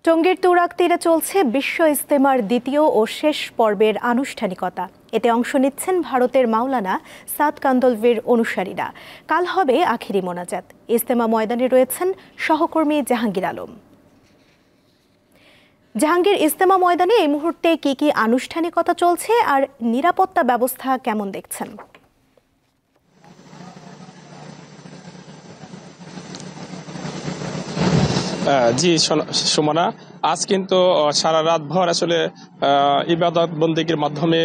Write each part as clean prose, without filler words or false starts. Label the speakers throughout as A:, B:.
A: টঙ্গীর তুরাগ তীরে চলছে বিশ্ব ইজতেমার দ্বিতীয় ও শেষ পর্বের আনুষ্ঠানিকতা। এতে অংশ নিচ্ছেন ভারতের মাওলানা সাদ কান্দলভির অনুসারীরা। কাল হবে আখিরি মোনাজাত। ইজতেমা ময়দানে রয়েছেন সহকর্মী জাহাঙ্গীর আলম। জাহাঙ্গীর, ইজতেমা ময়দানে এই মুহূর্তে কি আনুষ্ঠানিকতা চলছে আর নিরাপত্তা ব্যবস্থা কেমন দেখছেন?
B: জি সুমনা, আজ কিন্তু সারা রাত ভর আসলে ইবাদত বন্দেগীর মাধ্যমে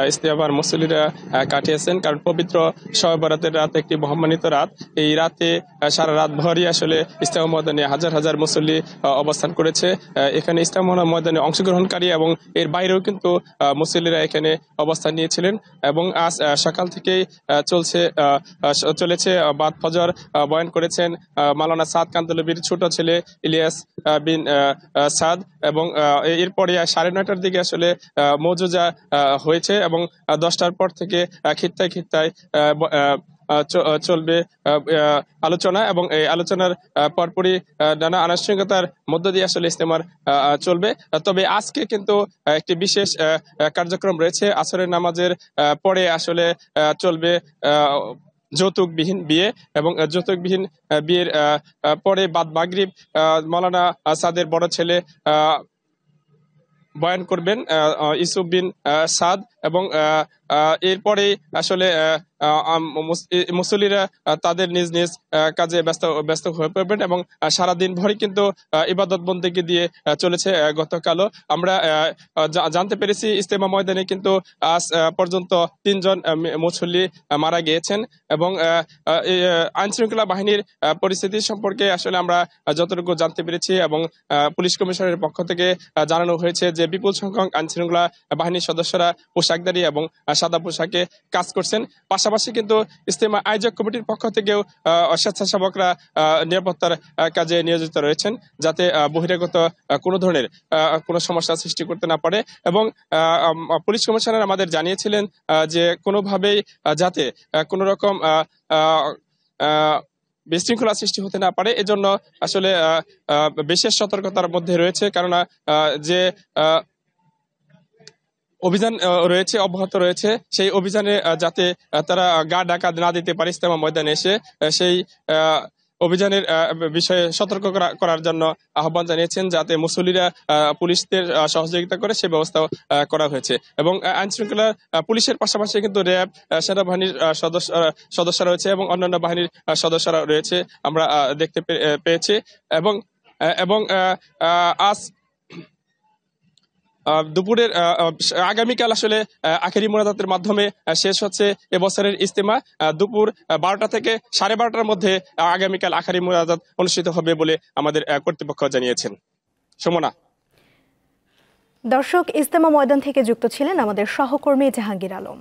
B: ইজতেমার মুসল্লিরা কাটিয়েছেন। কারণ পবিত্র শবে বরাতের রাত একটি মহামান্বিত রাত। এই রাতে সারা রাত ভরই আসলে ইজতেমা ময়দানে হাজার হাজার মুসল্লি অবস্থান করেছে। এখানে ইজতেমা ময়দানে অংশগ্রহণকারী এবং এর বাইরেও কিন্তু মুসল্লিরা এখানে অবস্থান নিয়েছিলেন। এবং আজ সকাল থেকেই চলেছে বাদ ফজর বয়ান করেছেন মাওলানা সাদ কান্দলভির ছোট ছেলে ইলিয়াস বিন সাদ। এবং এরপরে 9:30টার দিকে আসলে মওজুজা হয়েছে এবং 10টার পর থেকে খিত্তায় চলবে আলোচনা। এবং এই আলোচনার পরপরই নানা আনুষ্ঠানিকতার মধ্য দিয়ে আসলে ইজতেমার চলবে। তবে আজকে কিন্তু একটি বিশেষ কার্যক্রম রয়েছে। আসরের নামাজের পরে আসলে চলবে যৌতুকবিহীন বিয়ে। এবং যৌতুকবিহীন বিয়ের পরে বাদ মাগরিব মাওলানা সাদের বড় ছেলে বয়ান করবেন, ইউসুফ বিন সাদ। এবং এরপরে আসলে মুসল্লিরা তাদের নিজ নিজ কাজে ব্যস্ত হয়ে পড়বেন। এবং সারাদিন ভরই কিন্তু ইবাদত বন্দেগী দিয়ে চলেছে। গতকালও আমরা জানতে পেরেছি ইজতেমা ময়দানে কিন্তু আজ পর্যন্ত 3 জন মুসল্লি মারা গিয়েছেন। এবং আইন শৃঙ্খলা বাহিনীর পরিস্থিতি সম্পর্কে আসলে আমরা যতটুকু জানতে পেরেছি এবং পুলিশ কমিশনারের পক্ষ থেকে জানানো হয়েছে যে বিপুল সংখ্যক আইন শৃঙ্খলা বাহিনীর সদস্যরা পোশাকধারী এবং সাদা পোশাকে কাজ করছেন। পাশাপাশি কিন্তু ইজতেমা আয়োজক কমিটির পক্ষ থেকেও স্বেচ্ছাসেবকরা নিরাপত্তার কাজে নিয়োজিত রয়েছেন, যাতে বহিরাগত কোনো ধরনের কোনো সমস্যা সৃষ্টি করতে না পারে। এবং পুলিশ কমিশনার আমাদের জানিয়েছিলেন যে কোনোভাবেই যাতে কোনো রকম বিশৃঙ্খলা সৃষ্টি হতে না পারে, এজন্য আসলে বিশেষ সতর্কতার মধ্যে রয়েছে। কেননা যে অভিযান রয়েছে, অব্যাহত রয়েছে, সেই অভিযানে যাতে তারা গা ডাকা না দিতে পারে ইজতেমা ময়দানে এসে, সেই অভিযানের বিষয়ে সতর্ক করার জন্য আহ্বান জানিয়েছেন, যাতে মুসল্লিরা পুলিশদের সহযোগিতা করে সে ব্যবস্থা করা হয়েছে। এবং আইন শৃঙ্খলা পুলিশের পাশাপাশি কিন্তু র্যাব, সেনাবাহিনীর সদস্য রয়েছে এবং অন্যান্য বাহিনীর সদস্যরা রয়েছে, আমরা দেখতে পেয়েছি। এবং আজ দুপুরের আগামীকাল আসলে আখেরি মোনাজাতের মাধ্যমে শেষ হচ্ছে এবছরের ইজতেমা। দুপুর 12টা থেকে 12:30টার মধ্যে আগামীকাল আখেরি মোনাজাত অনুষ্ঠিত হবে বলে আমাদের কর্তৃপক্ষ জানিয়েছেন। সুমনা।
A: দর্শক, ইজতেমা ময়দান থেকে যুক্ত ছিলেন আমাদের সহকর্মী জাহাঙ্গীর আলম।